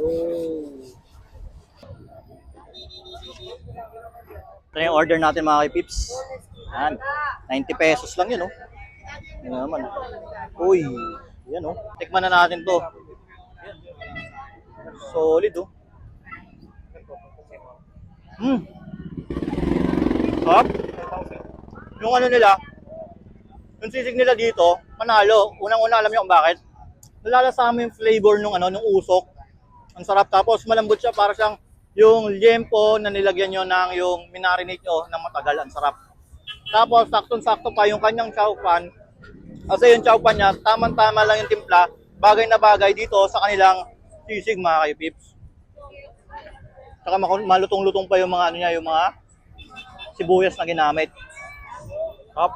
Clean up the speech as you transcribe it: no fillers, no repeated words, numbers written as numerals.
Oh. Ito yung order natin mga pips. Yan. 90 pesos lang yun, oh. Yan naman. Uy. Yan, oh. Tikman na natin to. Solid, oh. Sarap. Yung ano nila, yung sisig nila dito, manalo. Unang-una, alam niyo kung bakit? Nalalasama yung flavor nung usok. Ang sarap, tapos malambot siya, para siyang yung liempo na nilagyan nyo ng yung minarinate nyo ng matagal. Ang sarap. Tapos saktong-sakto pa yung kanyang chow pan. Kasi yung chow pan niya, tamang-tama lang yung timpla. Bagay na bagay dito sa kanilang sisig mga kayo-pips. Saka malutong-lutong pa yung mga niya, yung mga sibuyas na ginamit. Top.